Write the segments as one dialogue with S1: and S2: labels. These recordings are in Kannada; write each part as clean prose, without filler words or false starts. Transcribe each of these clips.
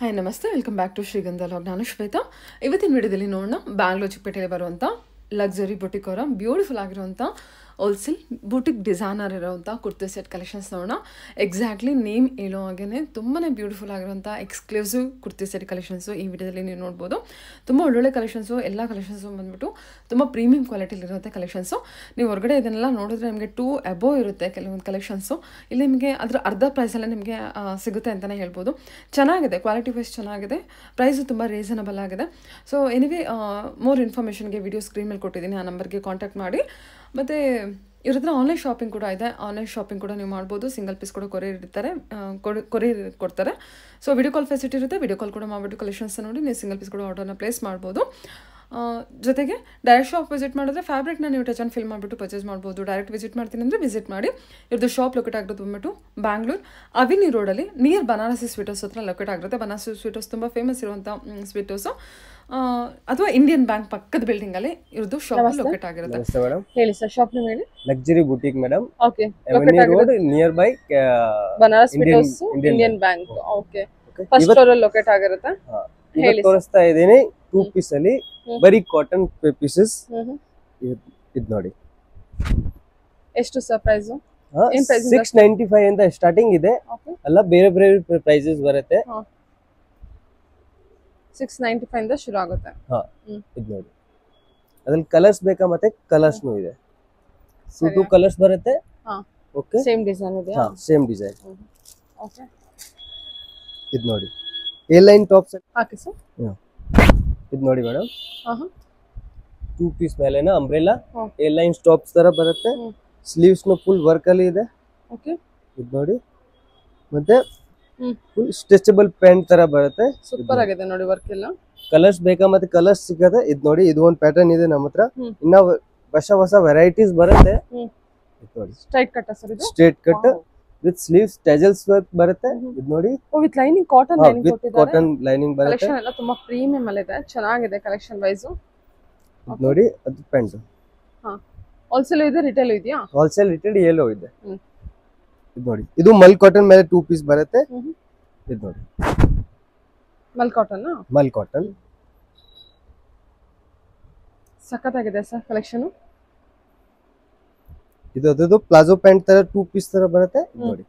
S1: ಹಾಯ್ ನಮಸ್ತೆ, ವೆಲ್ಕಮ್ ಬ್ಯಾಕ್ ಟು ಶ್ರೀಗಂಧ ಲಾಗ್. ನಾನು ಶ್ವೇತಾ. ಇವತ್ತಿನ ವಿಡಿಯೋದಲ್ಲಿ ನೋಡೋಣ ಬ್ಯಾಂಗ್ಳೂರ್ ಚಿಕ್ಕಪೇಟೆಯಲ್ಲಿ ಬರುವಂಥ ಲಕ್ಸುರಿ ಬುಟಿಕ್ ಅವರ ಬ್ಯೂಟಿಫುಲ್ ಆಗಿರುವಂಥ ಹೋಲ್ಸೇಲ್ ಬುಟಿಕ್ ಡಿಸೈನರ್ ಇರೋವಂಥ ಕುರ್ತಿ ಸೆಟ್ ಕಲೆಕ್ಷನ್ಸ್ ನೋಡೋಣ. ಎಕ್ಸಾಕ್ಟ್ಲಿ ನೇಮ್ ಹೇಳೋ ಹಾಗೆ ತುಂಬಾ ಬ್ಯೂಟಿಫುಲ್ ಆಗಿರುವಂಥ ಎಕ್ಸ್ಕ್ಲೂಸಿವ್ ಕುರ್ತಿ ಸೆಟ್ ಕಲೆಕ್ಷನ್ಸು ಈ ವಿಡಿಯೋದಲ್ಲಿ ನೀವು ನೋಡ್ಬೋದು. ತುಂಬ ಒಳ್ಳೊಳ್ಳೆ ಕಲೆಕ್ಷನ್ಸು, ಎಲ್ಲ ಕಲೆಕ್ಷನ್ಸು ಬಂದ್ಬಿಟ್ಟು ತುಂಬ ಪ್ರೀಮಿಯಂ ಕ್ವಾಲಿಟಿಲಿರುತ್ತೆ ಕಲೆಕ್ಷನ್ಸು. ನೀವು ಹೊರಗಡೆ ಇದನ್ನೆಲ್ಲ ನೋಡಿದ್ರೆ ನಿಮಗೆ 2 ಅಬೋವ್ ಇರುತ್ತೆ ಕೆಲವೊಂದು ಕಲೆಕ್ಷನ್ಸು. ಇಲ್ಲಿ ನಿಮಗೆ ಅದರ ಅರ್ಧ ಪ್ರೈಸಲ್ಲೇ ನಿಮಗೆ ಸಿಗುತ್ತೆ ಅಂತಲೇ ಹೇಳ್ಬೋದು. ಚೆನ್ನಾಗಿದೆ, ಕ್ವಾಲಿಟಿ ವೈಸ್ ಚೆನ್ನಾಗಿದೆ, ಪ್ರೈಸು ತುಂಬ ರೀಸನಬಲ್ ಆಗಿದೆ. ಸೊ ಎನಿವೇ ಮೋರ್ ಇನ್ಫಾರ್ಮೇಷನ್ಗೆ ವಿಡಿಯೋ ಸ್ಕ್ರೀನ್ ಮೇಲೆ ಕೊಟ್ಟಿದ್ದೀನಿ, ಆ ನಂಬರ್ಗೆ ಕಾಂಟ್ಯಾಕ್ಟ್ ಮಾಡಿ. ಮತ್ತು ಇವ್ರ ಹತ್ರ ಆನ್ಲೈನ್ ಶಾಪಿಂಗ್ ಕೂಡ ಇದೆ. ಆನ್ಲೈನ್ ಶಾಪಿಂಗ್ ಕೂಡ ನೀವು ಮಾಡ್ಬೋದು. ಸಿಂಗಲ್ ಪೀಸ್ ಕೂಡ ಕೊರಿಯರ್ ಇರ್ತಾರೆ, ಕೊರಿಯರ್ ಕೊಡ್ತಾರೆ. ಸೊ ವಿಡಿಯೋ ಕಾಲ್ ಫೆಸಿಲಿಟಿ ಇರುತ್ತೆ. ವಿಡಿಯೋ ಕಾಲ್ ಕೂಡ ಮಾಡಿಬಿಟ್ಟು ಕಲೆಕ್ಷನ್ಸ್ ನೋಡಿ ನೀವು ಸಿಂಗಲ್ ಪೀಸ್ ಕೂಡ ಆರ್ಡರ್ನ ಪ್ಲೇಸ್ ಮಾಡ್ಬೋದು. ಜೊತೆಗೆ ಡೈರೆಕ್ಟ್ ಶಾಪ್ ವಿಸಿಟ್ ಮಾಡಿದ್ರೆ ಫ್ಯಾಬ್ರಿಕ್ನ ನೀವು ಟಚ್ ಆ್ಯಂಡ್ ಫಿಲ್ ಮಾಡಿಬಿಟ್ಟು ಪರ್ಚೇಸ್ ಮಾಡ್ಬೋದು. ಡೈರೆಕ್ಟ್ ವಿಸಿಟ್ ಮಾಡ್ತೀನಿ ಅಂದರೆ ವಿಸಿಟ್ ಮಾಡಿ. ಇವ್ರದ್ದು ಶಾಪ್ ಲೊಕೇಟ್ ಆಗಿರೋದು ಬಂದ್ಬಿಟ್ಟು ಬ್ಯಾಂಗ್ಳೂರ್ ಅವಿನಿ ರೋಡಲ್ಲಿ ನಿಯರ್ ಬನಾರಸಿ ಸ್ವೀಟ್ ಹೌಸ್ ಹತ್ರ ಲೊಕೇಟ್ ಆಗಿರುತ್ತೆ. ಬನಾರಸಿ ಸ್ವೀಟ್ ಹೌಸ್ ತುಂಬ ಫೇಮಸ್ ಇರುವಂಥ ಸ್ವೀಟ್ ಹೌಸು, ಅಥವಾ ಇಂಡಿಯನ್ ಬ್ಯಾಂಕ್ ಪಕ್ಕದ ಬಿಲ್ಡಿಂಗ್ ಅಲ್ಲಿ ಇವ್ರದ್ದು ಶಾಪ್ ಲೊಕೇಟ್ ಆಗಿರುತ್ತೆ. ಹೇಳಿ ಸರ್, ಶಾಪ್ ನೇಮ್ ಹೇಳಿ.
S2: Luxury boutique madam.
S1: Okay,
S2: road near by
S1: Banaras sweet house, Indian bank. Okay, first floor ಅಲ್ಲಿ ಲೊಕೇಟ್ ಆಗಿರುತ್ತೆ.
S2: ಹೇಳಿ, ತೋರಿಸ್ತಾ ಇದ್ದೀನಿ 2 ಪೀಸ್ ಅಲ್ಲಿ ಬರೀ ಕಾಟನ್ ಪೀಸಸ್. ಇದು ನೋಡಿ
S1: ಎಷ್ಟು ಸರ್ ಪ್ರೈಸ್?
S2: 695 ಅಂತ ಸ್ಟಾರ್ಟಿಂಗ್ ಇದೆ, ಅಲ್ಲ ಬೇರೆ ಬೇರೆ ಪ್ರೈಸಸ್ ಬರುತ್ತೆ.
S1: 695 ಇಂದ ಶುರು ಆಗುತ್ತೆ.
S2: ಇದು ನೋಡಿ, ಅದ್ರಲ್ಲಿ ಕಲರ್ಸ್ ಬೇಕಾ, ಮತ್ತೆ ಕಲರ್ಸ್ನು ಇದೆ. 2 ಕಲರ್ಸ್ ಬರುತ್ತೆ. ಓಕೆ,
S1: ಸೇಮ್ ಡಿಸೈನ್ ಇದೆ.
S2: Same design.
S1: ಓಕೆ,
S2: ಇದು ನೋಡಿ ಎ ಲೈನ್ ಟಾಪ್ಸ್.
S1: ಹಾಕಿ ಸರ್.
S2: ಇದು ನೋಡಿ ಮೇಡಮ್, 2 ಪೀಸ್ ಮೇಲೆನ ಅಂಬ್ರೆಲಾ ಎ ಲೈನ್ ಟಾಪ್ಸ್ ತರ ಬರುತ್ತೆ. ಸ್ಲೀವ್ಸ್ ನು ಫುಲ್ ವರ್ಕ್ ಅಲ್ಲಿ ಇದೆ.
S1: ಓಕೆ,
S2: ಇದು ನೋಡಿ, ಮತ್ತೆ ಫುಲ್ ಸ್ಟ್ರೆಚಬಲ್ ಪ್ಯಾಂಟ್ ತರ ಬರುತ್ತೆ.
S1: ಸೂಪರ್ ಆಗಿದೆ ನೋಡಿ, ವರ್ಕ್ ಎಲ್ಲ.
S2: ಕಲರ್ಸ್ ಬೇಕಾ, ಮತ್ತೆ ಕಲರ್ಸ್ ಸಿಗುತ್ತೆ. ಇದು ನೋಡಿ, ಇದು ಒಂದು ಪ್ಯಾಟರ್ನ್ ಇದೆ ನಮ್ಮ ಹತ್ರ. ಇನ್ನ ಹೊಸ ವೆರೈಟೀಸ್ ಬರುತ್ತೆ. ಇದು ನೋಡಿ,
S1: ಸ್ಟ್ರೈಟ್ ಕಟ್ ಸರ್, ಇದು
S2: straight cut with sleeves tassels work ಬರುತ್ತೆ. ಇದು ನೋಡಿ,
S1: ವಿತ್ ಲೈನಿಂಗ್, ಕಾಟನ್ ಲೈನಿಂಗ್ ಕೊಟ್ಟಿದ್ದಾರೆ.
S2: ಕಾಟನ್ ಲೈನಿಂಗ್ ಬರುತ್ತೆ.
S1: ಕಲೆಕ್ಷನ್ ಎಲ್ಲ ತುಂಬಾ ಪ್ರೀಮಿಯಂ ಅಲ್ಲಿ ಇದೆ, ಚೆನ್ನಾಗಿದೆ ಕಲೆಕ್ಷನ್ ವೈಸ್.
S2: ಇದು ನೋಡಿ, ಅದು ಪ್ಯಾಂಟ್.
S1: ಹೋಲ್ಸೇಲ್ ಇದೆ, ರಿಟೇಲ್ ಇದೆಯಾ?
S2: ಹೋಲ್ಸೇಲ್ ರಿಟೇಲ್ ಎಲ್ಲೋ ಇದೆ. ಇದು ನೋಡಿ, ಇದು ಮಲ್ ಕಾಟನ್ ಮೇಲೆ 2 ಪೀಸ್ ಬರುತ್ತೆ. ಇದು ನೋಡಿ,
S1: ಮಲ್ ಕಾಟನ್.
S2: ಮಲ್ ಕಾಟನ್
S1: ಸಖತ್ತಾಗಿದೆ ಸರ್ ಕಲೆಕ್ಷನ್.
S2: ಇದು ಅದದು ಪ್ಲಾಜೋ ಪ್ಯಾಂಟ್ ತರ 2 ಪೀಸ್ ತರ ಬರುತ್ತೆ. ನೋಡಿ,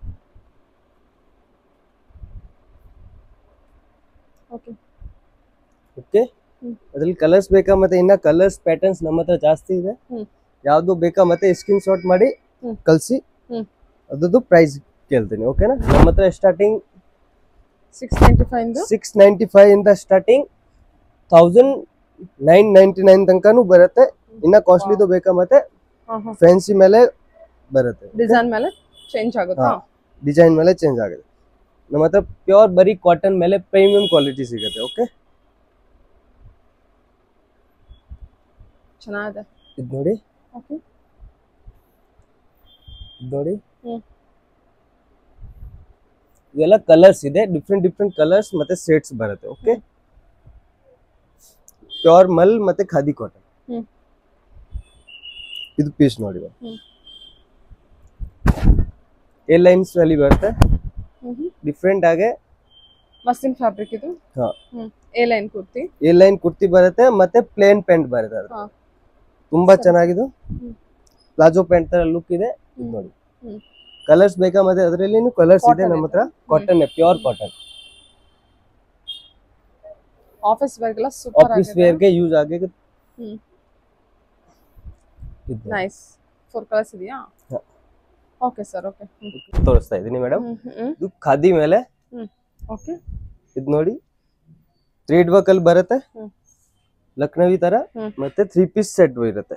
S1: ಓಕೆ
S2: ಓಕೆ. ಅದ್ರಲ್ಲಿ ಕಲರ್ಸ್ ಬೇಕಾ, ಮತ್ತೆ ಇನ್ನ ಕಲರ್ಸ್ ಪ್ಯಾಟರ್ನ್ಸ್ ನಮ್ಮ ಹತ್ರ ಜಾಸ್ತಿ ಇದೆ. ಯಾವ್ದು ಬೇಕಾ ಮತ್ತೆ ಸ್ಕ್ರೀನ್ ಶಾಟ್ ಮಾಡಿ ಕಳ್ಸಿ. ಅದದ್ದು ಪ್ರೈಸ್ ಕೇಳ್ತೀನಿ, ಓಕೆನಾ? ನಮ್ಮ ಹತ್ರ ಸ್ಟಾರ್ಟಿಂಗ್ 695 ಇಂದ ಸ್ಟಾರ್ಟಿಂಗ್ 1999 ತನಕನೂ ಬರುತ್ತೆ. ಇನ್ನ ಕಾಸ್ಟ್ಲಿದು ಬೇಕಾ ಮತ್ತೆ ಫ್ಯಾನ್ಸಿ ಮೇಲೆ ಬರುತ್ತೆ.
S1: ಡಿಸೈನ್ ಮೇಲೆ ಚೇಂಜ್ ಆಗುತ್ತಾ?
S2: ಡಿಸೈನ್ ಮೇಲೆ ಚೇಂಜ್ ಆಗುತ್ತೆ. ನಮ್ಮ ಹತ್ರ ಪ್ಯೂರ್ ಬರೀ ಕಾಟನ್ ಮೇಲೆ ಪ್ರೀಮಿಯಂ ಕ್ವಾಲಿಟಿ ಸಿಗುತ್ತೆ. ಓಕೆ,
S1: ಚೆನ್ನಾಗಿದೆ.
S2: ಇದು ನೋಡಿ,
S1: ಓಕೆ,
S2: ಇದು ನೋಡಿ, ಇದೆಲ್ಲ ಕಲರ್ಸ್ ಇದೆ, ಡಿಫ್ರೆಂಟ್ ಕಲರ್ಸ್ ಮತ್ತೆ ಶೇಡ್ಸ್ ಬರುತ್ತೆ. ಓಕೆ, ಪ್ಯೂರ್ ಮಲ್ ಮತ್ತೆ ಖಾದಿ ಕಾಟನ್. ಇದು ಪೀಸ್ ನೋಡಿ, ಎ ಲೈನ್ಸ್ ಅಲ್ಲಿ ಬರುತ್ತೆ. ಡಿಫ್ರೆಂಟ್ ಆಗಿ
S1: ಮಸ್ಲಿನ್ ಫ್ಯಾಬ್ರಿಕ್ ಇದು. A line kurti,
S2: A line kurti ಬರುತ್ತೆ, ಮತ್ತೆ ಪ್ಲೇನ್ ಪ್ಯಾಂಟ್ ಬರುತ್ತೆ. ತುಂಬಾ ಚೆನ್ನಾಗಿದೆ. ಪ್ಲಾಜೋ ಪ್ಯಾಂಟ್ ತರ ಲುಕ್ ಇದೆ. ಇದು ನೋಡಿ, ಕಲರ್ಸ್ ಬೇಕಾ ಮತ್ತೆ ಅದರಲ್ಲಿ ಕಲರ್ಸ್ ಇದೆ ನಮ್ಮ ಹತ್ರ. Cotton, pure cotton.
S1: Office wear ಗೆಲ್ಲ ಸೂಪರ್ ಆಗಿದೆ.
S2: ಆಫೀಸ್ ವೇರ್ ಗೆ ಯೂಸ್ ಆಗಿದೆ.
S1: ನೈಸ್. 4 ಕಲರ್ಸ್ ಇದೆಯಾ? Okay sir, okay.
S2: ತೋರಿಸ್ತಾ ಇದೀನಿ ಮೇಡಮ್. ಇದು ಖಾದಿ ಮೇಲೆ.
S1: ಓಕೆ,
S2: ಇದು ನೋಡಿ, ಥ್ರೆಡ್ ವರ್ಕ್ ಅಲ್ಲಿ ಬರುತ್ತೆ, ಲಕ್ನವಿ ತರ. ಮತ್ತೆ 3 ಪೀಸ್ ಸೆಟ್ ಇರುತ್ತೆ.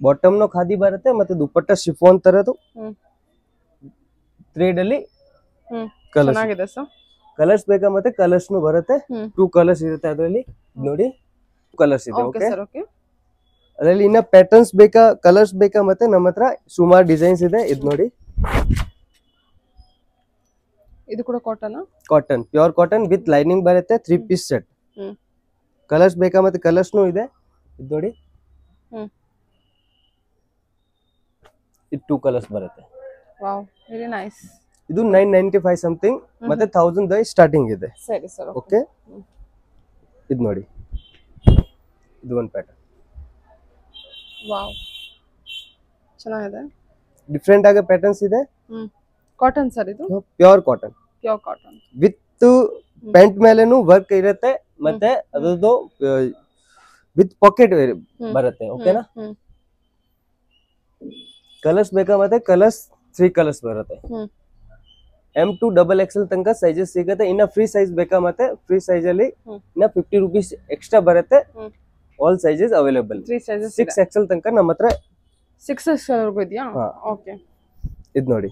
S2: ಬಾಟಮ್ ನ ಖಾದಿ ಬರುತ್ತೆ, ಮತ್ತೆ ದುಪ್ಪಟ್ಟ ಶಿಫಾನ್ ತರದು ಥ್ರೆಡ್ ಅಲ್ಲಿ ಕಲರ್ಸ್.
S1: ಚೆನ್ನಾಗಿದೆ ಸರ್.
S2: ಕಲರ್ಸ್ ಬೇಕಾ ಮತ್ತೆ ಕಲರ್ಸ್ ನು ಬರುತ್ತೆ. 2 ಕಲರ್ಸ್ ಇರುತ್ತೆ ಅದರಲ್ಲಿ. ನೋಡಿ, ಕಲರ್ಸ್ ಇದೆ.
S1: Okay sir, okay.
S2: ಅದರಲ್ಲಿ ಇನ್ನ ಪ್ಯಾಟರ್ನ್ಸ್ ಬೇಕಾ, ಕಲರ್ಸ್ ಬೇಕಾ ಮತ್ತೆ ನಮ್ಮ ಹತ್ರ ಸುಮಾರು ಡಿಸೈನ್ಸ್ ಇದೆ. ಇದು ನೋಡಿ,
S1: ಇದು ಕೂಡ cotton.
S2: Cotton, pure cotton with lining ಬರುತ್ತೆ. 3 ಪೀಸ್ ಸೆಟ್. ಕಲರ್ಸ್ ಬೇಕಾ ಮತ್ತೆ ಕಲರ್ಸ್ ನು ಇದೆ. ಇದು ನೋಡಿ, ಇದು 2 ಕಲರ್ಸ್ ಬರುತ್ತೆ.
S1: Wow, very nice.
S2: ಇದು 995 ಸಮಥಿಂಗ್ ಮತ್ತೆ 1000 ಸ್ಟಾರ್ಟಿಂಗ್ ಇದೆ.
S1: ಸರಿ ಸರ್.
S2: ಓಕೆ, ಇದು ನೋಡಿ, ಇದು ಒಂದು ಪ್ಯಾಟರ್ನ್.
S1: ವಾವ್, ಚೆನ್ನಾಗಿದೆ.
S2: ಡಿಫ್ರೆಂಟ್ ಆಗಿ ಪ್ಯಾಟರ್ನ್ಸ್ ಇದೆ.
S1: ಕಾಟನ್ ಸರ್ ಇದು?
S2: Pure cotton.
S1: Pure cotton
S2: with pant ಮೇಲೆನೂ ವರ್ಕ್ ಇರುತ್ತೆ ಮತ್ತೆ ಅದರದ್ದು ವಿತ್ ಪಾಕೆಟ್ ಬರುತ್ತೆ. ಓಕೆನಾ? ಕಲರ್ಸ್ ಬೇಕಾ ಮತ್ತೆ ಕಲರ್ಸ್ 3 ಕಲರ್ಸ್ ಬರುತ್ತೆ. M2 XXL ತನಕ ಸೈಜಸ್ ಸಿಗುತ್ತೆ. ಇನ್ನ ಫ್ರೀ ಸೈಜ್ ಬೇಕಾ ಮತ್ತೆ ಫ್ರೀ ಸೈಜ್ ಅಲ್ಲಿ ಇನ್ನ 50 ರೂಪೀಸ್ ಎಕ್ಸ್ಟ್ರಾ ಬರುತ್ತೆ. All sizes available. 6XL ತನಕ ನಮ್ಮ ಹತ್ರ
S1: 6XL ವರೆಗೂ ಇದೆಯಾ? ಓಕೆ,
S2: ಇದು ನೋಡಿ.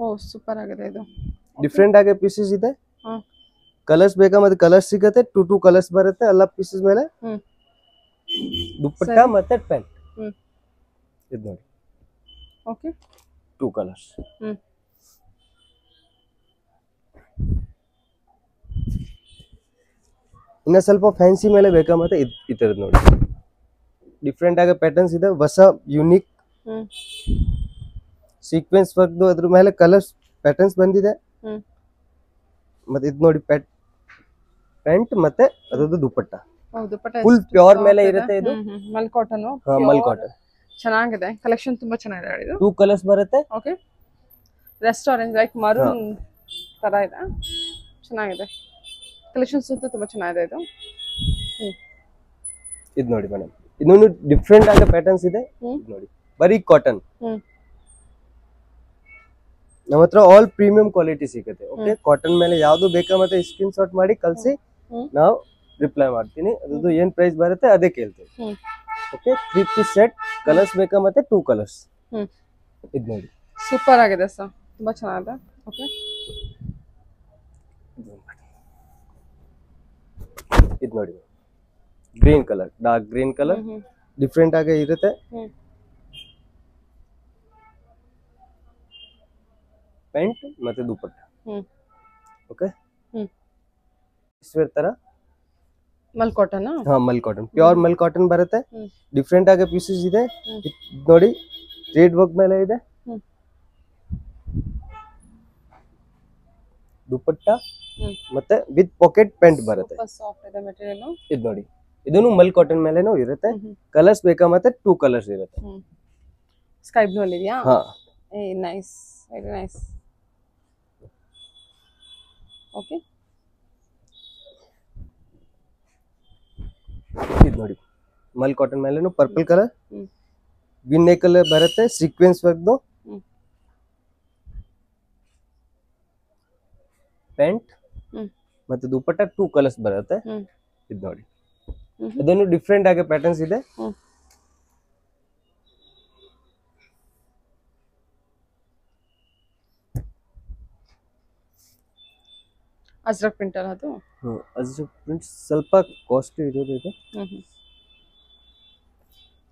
S1: ಓ ಸೂಪರ್ ಆಗಿದೆ ಇದು.
S2: ಡಿಫ್ರೆಂಟ್ ಆಗಿ ಪೀಸಸ್ ಇದೆ. ಕಲರ್ಸ್ ಬೇಕಾ ಮತ್ತೆ ಕಲರ್ಸ್ ಸಿಗುತ್ತೆ. 2 ಕಲರ್ಸ್ ಬರುತ್ತೆ ಎಲ್ಲ ಪೀಸಸ್ ಮೇಲೆ. ದುಪ್ಪಟ್ಟ ಮತ್ತೆ ಪ್ಯಾಂಟ್. ಇದು ನೋಡಿ.
S1: Okay,
S2: 2 colours. ಇನ್ನ ಸ್ವಲ್ಪ ಫ್ಯಾನ್ಸಿ ಮೇಲೆ ಬೇಕಾ ಮತ್ತೆ ಈ ತರದ್ ನೋಡಿ. ಡಿಫ್ರೆಂಟ್ ಆಗಿ ಪ್ಯಾಟರ್ನ್ಸ್ ಇದೆ, ಹೊಸ ಯೂನಿಕ್ ಸೀಕ್ವೆನ್ಸ್ ವರ್ಕ್ ಅದ್ರ ಮೇಲೆ ಕಲರ್ಸ್ ಪ್ಯಾಟರ್ನ್ಸ್ ಬಂದಿದೆ. ಮತ್ತೆ ಇದು ನೋಡಿ, ಪ್ಯಾಂಟ್ ಮತ್ತೆ ಅದರದ್ದು ದುಪ್ಪಟ್ಟ. ಫುಲ್ ಪ್ಯೂರ್ ಮೇಲೆ ಇರುತ್ತೆ. ಇದು
S1: ಮಲ್ ಕಾಟನ್.
S2: ಮಲ್ ಕಾಟನ್
S1: ಚೆನ್ನಾಗಿದೆ. ಕಲೆಕ್ಷನ್ ತುಂಬಾ ಚೆನ್ನಾಗಿದೆ. ಇದು
S2: 2 ಕಲರ್ಸ್ ಬರುತ್ತೆ.
S1: ಓಕೆ, ರೆಸ್ಟೋರೆಂಟ್ ಲೈಕ್ ಮರೂನ್ ತರ ಇದೆ. ಚೆನ್ನಾಗಿದೆ. ಕಲೆಕ್ಷನ್ಸ್ ಅಂತೂ ತುಂಬಾ ಚೆನ್ನಾಗಿದೆ. ಇದು
S2: ಇದು ನೋಡಿ ಮೇಡಮ್, ಇನ್ನೊಂದು ಡಿಫ್ರೆಂಟ್ ಆಗಿ ಪ್ಯಾಟರ್ನ್ಸ್ ಇದೆ. ನೋಡಿ, ಬರೀ ಕಾಟನ್. ನಮ್ಮ ಹತ್ರ ಆಲ್ ಪ್ರೀಮಿಯಂ ಕ್ವಾಲಿಟಿ ಸಿಗುತ್ತೆ. ಓಕೆ, ಕಾಟನ್ ಮೇಲೆ ಯಾವ್ದು ಬೇಕಾ ಮತ್ತೆ ಸ್ಕ್ರೀನ್ ಶಾಟ್ ಮಾಡಿ ಕಳ್ಸಿ, ನಾವು ರಿಪ್ಲೈ ಮಾಡ್ತೀನಿ. ಅದ್ರದ್ದು ಏನ್ ಪ್ರೈಸ್ ಬರುತ್ತೆ ಅದೇ ಕೇಳ್ತೀವಿ. Okay, 3 piece set. ಕಲರ್ಸ್ ಬೇಕಾ ಮತ್ತೆ 2 ಕಲರ್ಸ್. ಇದು ನೋಡಿ,
S1: ಸೂಪರ್ ಆಗಿದೆ ಸರ್, ತುಂಬಾ ಚೆನ್ನಾಗಿದೆ. ಓಕೆ,
S2: ಇದು ನೋಡಿ, green colour, dark green colour, different ಆಗಿ ಇರುತ್ತೆ. ಪ್ಯಾಂಟ್ ಮತ್ತೆ ದುಪ್ಪಟ್ಟ. ಓಕೆ, ತರ
S1: ಮಲ್ ಕಾಟನ್.
S2: ಮಲ್ ಕಾಟನ್, ಪ್ಯೂರ್ ಮಲ್ ಕಾಟನ್ ಬರುತ್ತೆ. ಡಿಫ್ರೆಂಟ್ ಆಗಿ ಪೀಸಸ್ ಇದೆ. ನೋಡಿ, ಥ್ರೆಡ್ ವರ್ಕ್ ಮೇಲೆ ಇದೆ. ದುಪ್ಪಟ್ಟ ಮತ್ತೆ ವಿತ್ ಪಾಕೆಟ್ ಪ್ಯಾಂಟ್ ಬರುತ್ತೆ. ಇದು ನೋಡಿ, ಇದನ್ನು ಮಲ್ ಕಾಟನ್ ಮೇಲೆನೂ ಇರುತ್ತೆ. ಕಲರ್ಸ್ ಬೇಕಾ ಮತ್ತೆ 2 ಕಲರ್ಸ್ ಇರುತ್ತೆ.
S1: ಸ್ಕೈ ಬ್ಲೂ ಅಲ್ಲಿ ಇದೆಯಾ? Nice, very nice. ಓಕೆ,
S2: ಇದು ನೋಡಿ, ಮಲ್ ಕಾಟನ್ ಮೇಲೆನೂ ಪರ್ಪಲ್ ಕಲರ್ ವಿನ್ ಕಲರ್ ಬರುತ್ತೆ. ಸೀಕ್ವೆನ್ಸ್ ವರ್ಕ್ ಪ್ಯಾಂಟ್ ಮತ್ತೆ ದುಪ್ಪಟ್ಟ 2 ಕಲರ್ಸ್ ಬರುತ್ತೆ. ಇದು ನೋಡಿ, ಅದನ್ನು ಡಿಫ್ರೆಂಟ್ ಆಗಿ ಪ್ಯಾಟರ್ನ್ಸ್ ಇದೆ.
S1: ಅಜ್ರಕ್ ಪ್ರಿಂಟ್ ಅಲ್ಲ ಅದು?
S2: ಅಜ್ರಕ್ ಪ್ರಿಂಟ್ ಸ್ವಲ್ಪ ಕಾಸ್ಟ್ಲಿ ಇರೋದು ಇದೆ.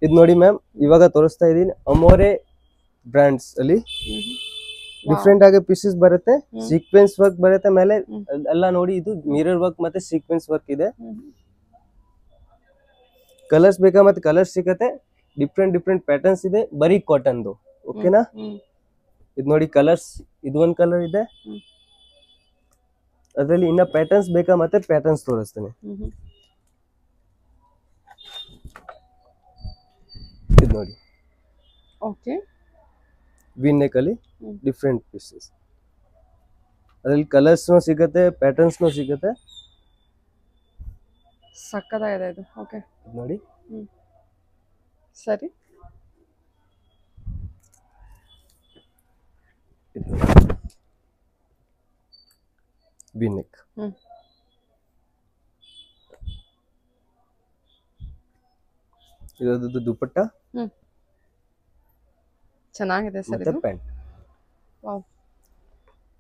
S2: ಇದು ನೋಡಿ ಮ್ಯಾಮ್, ಇವಾಗ ತೋರಿಸ್ತಾ ಇದೀನಿ ಅಮೋರೆ ಬ್ರಾಂಡ್ಸ್ ಅಲ್ಲಿ. ಡಿಫ್ರೆಂಟ್ ಆಗಿ ಪೀಸಸ್ ಬರುತ್ತೆ. ಸೀಕ್ವೆನ್ಸ್ ವರ್ಕ್ ಬರುತ್ತೆ ಮೇಲೆ ಎಲ್ಲ ನೋಡಿ. ಇದು ಮಿರರ್ ವರ್ಕ್ ಮತ್ತೆ ಸೀಕ್ವೆನ್ಸ್ ವರ್ಕ್ ಇದೆ. ಕಲರ್ಸ್ ಬೇಕಾ ಮತ್ತೆ ಕಲರ್ಸ್ ಸಿಗುತ್ತೆ. ಡಿಫ್ರೆಂಟ್ ಪ್ಯಾಟರ್ನ್ಸ್ ಇದೆ. ಬರೀ ಕಾಟನ್ದು. ಓಕೆನಾ? ಇದು ನೋಡಿ, ಕಲರ್ಸ್. ಇದು ಒಂದು ಕಲರ್ ಇದೆ. ಅದರಲ್ಲಿ ಇನ್ನ ಪ್ಯಾಟರ್ನ್ಸ್ ಬೇಕಾ ಮತ್ತೆ ಪ್ಯಾಟರ್ನ್ಸ್ ತೋರಿಸ್ತೇನೆ. ಇದು ನೋಡಿ,
S1: ಓಕೆ,
S2: ವಿನ್ ನೆಕ್ ಅಲ್ಲಿ ಡಿಫ್ರೆಂಟ್ ಪೀಸಸ್. ಅದರಲ್ಲಿ ಕಲರ್ಸ್ ಸಿಗುತ್ತೆ, ಪ್ಯಾಟರ್ನ್ಸ್ ಸಿಗುತ್ತೆ.
S1: ಸಕ್ಕತ್ತಾಗಿದೆ ಇದು. ಓಕೆ,
S2: ನೋಡಿ,
S1: ಸರಿ.
S2: Win neck. ಇದು ದುಪ್ಪಟ್ಟ.
S1: ಚೆನ್ನಾಗಿದೆ ಸರ್ ಇದು.
S2: ಪ್ಯಾಂಟ್.
S1: ವಾವ್,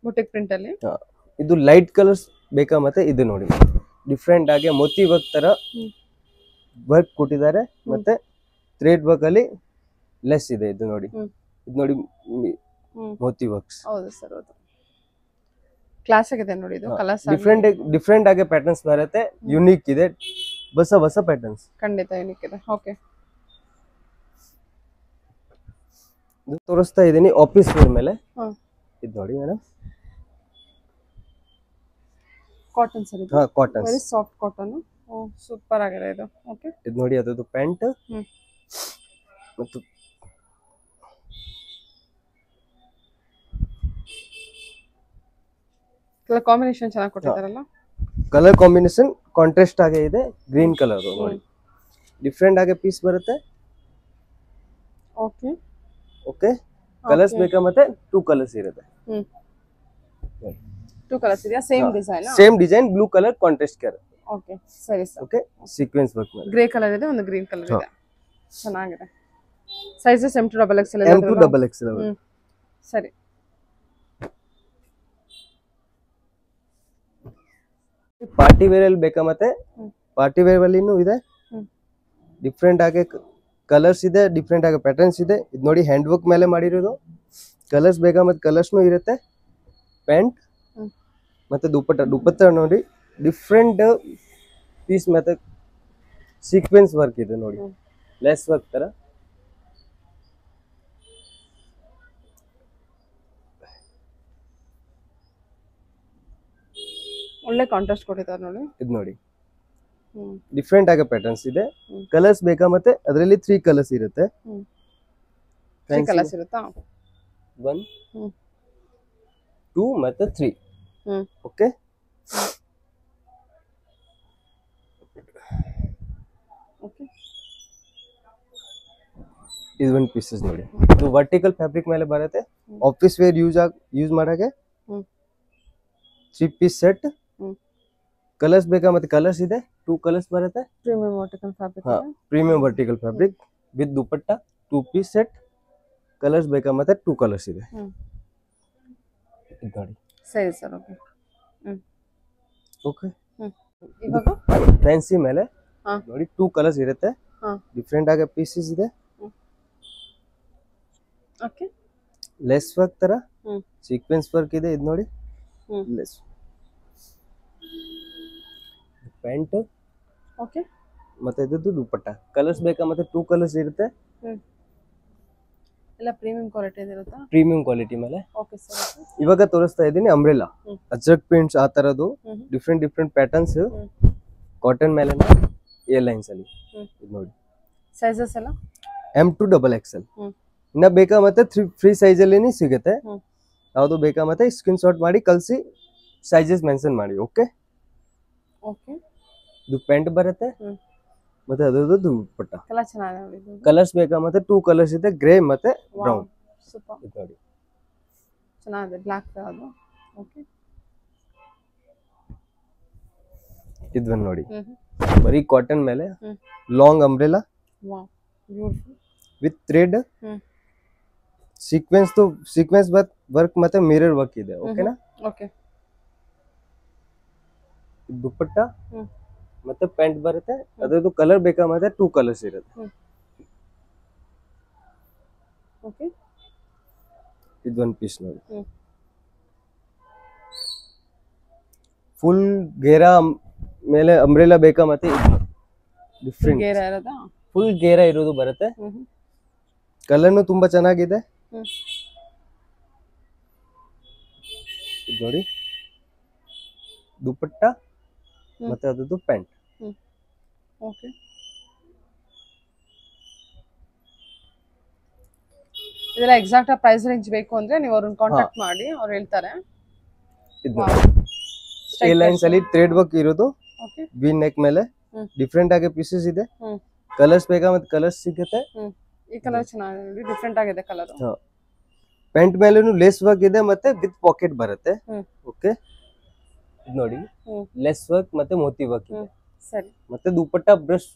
S1: ಬುಟಿಕ್ ಪ್ರಿಂಟ್ ಅಲ್ಲಿ.
S2: ಇದು ಲೈಟ್ ಕಲರ್ಸ್ ಬೇಕಾ ಮತ್ತೆ ಇದು ನೋಡಿ, ಡಿಫ್ರೆಂಟ್ ಆಗಿ ಮೋತಿ ವರ್ಕ್ ತರ ವರ್ಕ್ ಕೊಟ್ಟಿದ್ದಾರೆ. ಮತ್ತೆ ಥ್ರೆಡ್ ವರ್ಕ್ ಅಲ್ಲಿ ಲೆಸ್ ಇದೆ. ಇದು ನೋಡಿ, ಇದು ನೋಡಿ, ಮೋತಿ ವರ್ಕ್ಸ್.
S1: ಹೌದು ಸರ್, ಹೌದು. ಕ್ಲಾಸ್ ಆಗಿದೆ ನೋಡಿ ಇದು. ಕಲರ್ಸ್
S2: ಡಿಫ್ರೆಂಟ್ ಆಗಿ ಪ್ಯಾಟರ್ನ್ಸ್ ಬರುತ್ತೆ. ಯುನಿಕ್ ಇದೆ, ಹೊಸ ಪ್ಯಾಟರ್ನ್ಸ್.
S1: ಖಂಡಿತ ಯುನಿಕ್ ಇದೆ. ಓಕೆ,
S2: ಇದು ತೋರಿಸ್ತಾ ಇದೀನಿ ಆಫೀಸ್ ವೇರ್ ಮೇಲೆ. ಇದು ನೋಡಿ ಮೇಡಮ್,
S1: ಕಾಟನ್ ಸರ್ ಇದು.
S2: Cotton,
S1: very soft cotton. Super ಆಗಿದೆ ಇದು. ಓಕೆ,
S2: ಇದು ನೋಡಿ ಅದರದ್ದು ಪ್ಯಾಂಟ್ ಮತ್ತು
S1: ಕಲರ್ ಕಾಂಬಿನೇಷನ್ ಚೆನ್ನಾಗಿ ಕೊಟ್ಟಿದ್ದಾರಲ್ಲ.
S2: ಕಲರ್ ಕಾಂಬಿನೇಷನ್ ಕಾಂಟ್ರಾಸ್ಟ್ ಆಗಿ ಇದೆ, ಗ್ರೀನ್ ಕಲರ್ ನೋಡಿ, ಡಿಫ್ರೆಂಟ್ ಆಗಿ ಪೀಸ್ ಬರುತ್ತೆ.
S1: ಓಕೆ
S2: ಓಕೆ, ಕಲರ್ಸ್ ಬೇಕಾ ಮತ್ತೆ 2 ಕಲರ್ಸ್ ಇರುತ್ತೆ.
S1: 2 ಕಲರ್ಸ್ ಇದೆಯಾ? Same design,
S2: same design, blue colour contrast colour.
S1: Okay ಸರಿ ಸರ್.
S2: ಓಕೆ, ಸೀಕ್ವೆನ್ಸ್ ವರ್ಕ್ ಮೇಲೆ
S1: ಗ್ರೇ ಕಲರ್ ಇದೆ, ಒಂದು ಗ್ರೀನ್ ಕಲರ್ ಇದೆ. ಚೆನ್ನಾಗಿದೆ. Sizes M to XXL
S2: M to XXL.
S1: ಸರಿ.
S2: ಪಾರ್ಟಿ ವೇರ್ ಅಲ್ಲಿ ಬೇಕಾ ಮತ್ತೆ ಪಾರ್ಟಿ ವೇರ್ ಅಲ್ಲಿನೂ ಇದೆ, ಡಿಫ್ರೆಂಟ್ ಆಗಿ ಕಲರ್ಸ್ ಇದೆ, ಡಿಫ್ರೆಂಟ್ ಆಗಿ ಪ್ಯಾಟರ್ನ್ಸ್ ಇದೆ. ಇದು ನೋಡಿ ಹ್ಯಾಂಡ್ ವರ್ಕ್ ಮೇಲೆ ಮಾಡಿರೋದು. ಕಲರ್ಸ್ ಬೇಕಾ ಮತ್ತೆ ಕಲರ್ಸ್ನು ಇರುತ್ತೆ. ಪ್ಯಾಂಟ್ ಮತ್ತೆ ದುಪ್ಪಟ್ಟ ನೋಡಿ ಡಿಫ್ರೆಂಟ್ ಪೀಸ್ ಮತ್ತೆ ಸೀಕ್ವೆನ್ಸ್ ವರ್ಕ್ ಇದೆ ನೋಡಿ, ಲೆಸ್ ವರ್ಕ್ ತರ.
S1: ಒಳ್ಳೆ ಕಾಂಟ್ರಾಸ್ಟ್ ಕೊಟ್ಟಿದ್ದಾರೆ ನೋಡಿ.
S2: ಇದು ನೋಡಿ ಡಿಫ್ರೆಂಟ್ ಆಗಿ ಪ್ಯಾಟರ್ನ್ಸ್ ಇದೆ. ಕಲರ್ಸ್ ಬೇಕಾ ಮತ್ತೆ ಅದರಲ್ಲಿ 3 ಕಲರ್ಸ್ ಇರುತ್ತೆ.
S1: 3 ಕಲರ್ಸ್ ಇರುತ್ತಾ?
S2: 1 2 ಮತ್ತೆ 3. ಓಕೆ,
S1: ಓಕೆ,
S2: ಇದು ಒಂದು ಪೀಸಸ್ ನೋಡಿ. ಇದು ವರ್ಟಿಕಲ್ ಫ್ಯಾಬ್ರಿಕ್ ಮೇಲೆ ಬರುತ್ತೆ. ಆಫೀಸ್ ವೇರ್ ಯೂಸ್ ಮಾಡಕ್ಕೆ 3 ಪೀಸ್ ಸೆಟ್. ಕಲರ್ಸ್ ಬೇಕಾ ಮತ್ತೆ ಕಲರ್ಸ್ ಇದೆ, 2 ಕಲರ್ಸ್ ಬರುತ್ತೆ.
S1: Premium vertical fabric.
S2: Premium vertical fabric with dupatta, 2 piece set. Colours ಬೇಕಾ ಮತ್ತೆ 2 ಕಲರ್ಸ್ ಇದೆ. ಇದು ನೋಡಿ.
S1: ಸರಿ ಸರ್. ಓಕೆ
S2: ಓಕೆ,
S1: ಇವಾಗ
S2: ಫ್ಯಾನ್ಸಿ ಮೇಲೆ ನೋಡಿ 2 ಕಲರ್ಸ್ ಇರುತ್ತೆ. ಡಿಫ್ರೆಂಟ್ ಆಗಿ ಪೀಸಸ್ ಇದೆ.
S1: ಓಕೆ,
S2: ಲೆಸ್ ವರ್ಕ್ ತರ ಸೀಕ್ವೆನ್ಸ್ ವರ್ಕ್ ಇದೆ. ಇದು ನೋಡಿ ಲೆಸ್ ಪ್ಯಾಂಟ್.
S1: ಓಕೆ,
S2: ಮತ್ತೆ ಇದು ದುಪಟ್ಟ. ಕಲರ್ಸ್ ಬೇಕಾ ಮತ್ತೆ 2 ಕಲರ್ಸ್ ಇರುತ್ತೆ.
S1: ಎಲ್ಲ ಪ್ರೀಮಿಯಂ ಕ್ವಾಲಿಟಿ ಇರುತ್ತಾ?
S2: ಪ್ರೀಮಿಯಂ ಕ್ವಾಲಿಟಿ ಮೇಲೆ.
S1: Okay sir.
S2: ಇವಾಗ ತೋರಿಸ್ತಾ ಇದ್ದೀನಿ ಅಂಬ್ರೆಲಾ, ಅಜ್ರಕ್ ಪ್ರಿಂಟ್ಸ್, ಆ ತರದ್ದು ಡಿಫ್ರೆಂಟ್ ಪ್ಯಾಟರ್ನ್ಸ್ ಕಾಟನ್ ಮೇಲೆ ಎ ಲೈನ್ಸ್ ಅಲ್ಲಿ. ಇದು ನೋಡಿ
S1: ಸೈಜಸ್ ಎಲ್ಲ
S2: M to XXL. ಇನ್ನ ಬೇಕಾ ಮತ್ತೆ 3 ಸೈಜ್ ಅಲ್ಲಿ ಸಿಗುತ್ತೆ. ಯಾವುದು ಬೇಕಾ ಮತ್ತೆ ಸ್ಕ್ರೀನ್ ಶಾಟ್ ಮಾಡಿ ಕಳಿಸಿ, ಸೈಜಸ್ ಮೆನ್ಷನ್ ಮಾಡಿ. ಓಕೆ
S1: ಓಕೆ,
S2: ಇದು ಪ್ಯಾಂಟ್ ಬರುತ್ತೆ ಮತ್ತೆ ಅದರದ್ದು ದುಪಟ್ಟ.
S1: ಕಲರ್ ಚೆನ್ನಾಗಿದೆ ನೋಡಿ.
S2: ಕಲರ್ಸ್ ಬೇಕಾ ಮತ್ತೆ 2 ಕಲರ್ಸ್ ಇದೆ, ಗ್ರೇ ಮತ್ತೆ ಬ್ರೌನ್.
S1: ಸೂಪರ್,
S2: ಇದು ನೋಡಿ
S1: ಚೆನ್ನಾಗಿದೆ, ಬ್ಲಾಕ್ ಅದು. ಓಕೆ,
S2: ಇದು ನೋಡಿ ಬರೀ ಕಾಟನ್ ಮೇಲೆ long umbrella.
S1: Wow, beautiful
S2: with thread sequence work ಮತ್ತೆ ಮಿರರ್ ವರ್ಕ್ ಇದೆ. ಓಕೆನಾ?
S1: ಓಕೆ,
S2: ದುಪಟ್ಟ ಮತ್ತೆ ಪ್ಯಾಂಟ್ ಬರುತ್ತೆ. ಅದರದ್ದು ಕಲರ್ ಬೇಕಾ ಮತ್ತೆ 2 ಕಲರ್ಸ್ ಇರುತ್ತೆ.
S1: ಓಕೆ,
S2: ಇದು ಒಂದು ಪೀಸ್ ನೋಡಿ. ಫುಲ್ ಗೇರಾ ಮೇಲೆ ಅಂಬ್ರೆಲಾ ಬೇಕಾ ಮತ್ತೆ ಡಿಫ್ರೆಂಟ್
S1: ಗೇರಾ ಇರೋದಾ?
S2: ಫುಲ್ ಗೇರಾ ಇರೋದು ಬರುತ್ತೆ. ಕಲರ್ನು ತುಂಬಾ ಚೆನ್ನಾಗಿದೆ. ಇದು ನೋಡಿ ದುಪಟ್ಟ ಮತ್ತೆ ಅದದ್ದು ಪ್ಯಾಂಟ್.
S1: ಓಕೆ, ಇದೆಲ್ಲ ಎಕ್ಸಾಕ್ಟ್ ಪ್ರೈಸ್ ರೇಂಜ್ ಬೇಕು ಅಂದ್ರೆ ನೀವು ಅವ್ರನ್ನ ಕಾಂಟ್ಯಾಕ್ಟ್ ಮಾಡಿ, ಅವ್ರು ಹೇಳ್ತಾರೆ.
S2: ಇದು ಎ ಲೈನ್ಸ್ ಅಲ್ಲಿ ಥ್ರೆಡ್ ವರ್ಕ್ ಇರೋದು.
S1: ಓಕೆ,
S2: ವಿ ನೆಕ್ ಮೇಲೆ ಡಿಫ್ರೆಂಟ್ ಆಗಿ ಪೀಸಸ್ ಇದೆ. ಕಲರ್ಸ್ ಬೇಕಾ ಮತ್ತೆ ಕಲರ್ಸ್ ಸಿಗುತ್ತೆ.
S1: ಈ ಕಲರ್ ಚೆನ್ನಾಗಿದೆ, ಡಿಫ್ರೆಂಟ್ ಆಗಿದೆ ಕಲರ್.
S2: ಪ್ಯಾಂಟ್ ಮೇಲೇನು ಲೇಸ್ ವರ್ಕ್ ಇದೆ ಮತ್ತೆ ವಿತ್ ಪಾಕೆಟ್ ಬರುತ್ತೆ. ಓಕೆ, ಇದು ನೋಡಿ ಲೆಸ್ ವರ್ಕ್ ಮತ್ತೆ ಮೋತಿ ವರ್ಕ್ ಇದೆ.
S1: ಸರಿ,
S2: ಮತ್ತೆ ದುಪಟ್ಟ ಬ್ರಷ್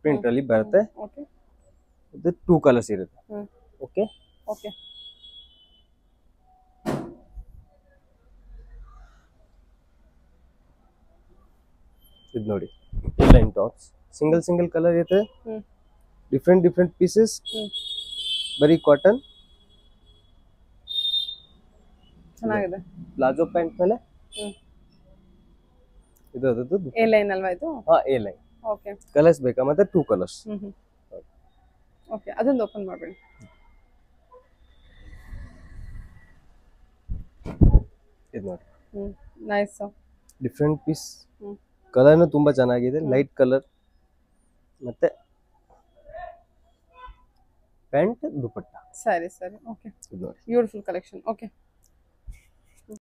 S2: ಪ್ರಿಂಟ್ ಅಲ್ಲಿ ಬರುತ್ತೆ.
S1: ಓಕೆ,
S2: ಇದು 2 ಕಲರ್ಸ್ ಇರುತ್ತೆ. ಓಕೆ
S1: ಓಕೆ,
S2: ಇದು ನೋಡಿ ಲೈನ್ ಟಾಪ್ಸ್ ಸಿಂಗಲ್ ಕಲರ್ ಇರುತ್ತೆ. ಡಿಫ್ರೆಂಟ್ ಪೀಸಸ್, ಬರೀ ಕಾಟನ್.
S1: ಚೆನ್ನಾಗಿದೆ.
S2: ಪ್ಲಾಜೋ ಪ್ಯಾಂಟ್ ಮೇಲೆ ಇದು ಅದದ್ದು
S1: ಎ ಲೈನ್ ಅಲ್ವಾ ಇದು?
S2: A line.
S1: ಓಕೆ,
S2: ಕಲರ್ಸ್ ಬೇಕಾ ಮತ್ತೆ 2 ಕಲರ್ಸ್.
S1: ಓಕೆ, ಅದೊಂದು ಓಪನ್ ಮಾಡಬೇಡಿ.
S2: ಇದು ನೋಡಿ
S1: ನೈಸ್.
S2: Different piece. ಕಲರ್ನು ತುಂಬಾ ಚೆನ್ನಾಗಿದೆ, ಲೈಟ್ ಕಲರ್. ಮತ್ತೆ ಪ್ಯಾಂಟ್ ದುಪಟ್ಟ.
S1: ಸರಿ ಸರಿ, ಓಕೆ,
S2: ಇದು ನೋಡಿ
S1: ಬ್ಯೂಟಿಫುಲ್ ಕಲೆಕ್ಷನ್. ಓಕೆ.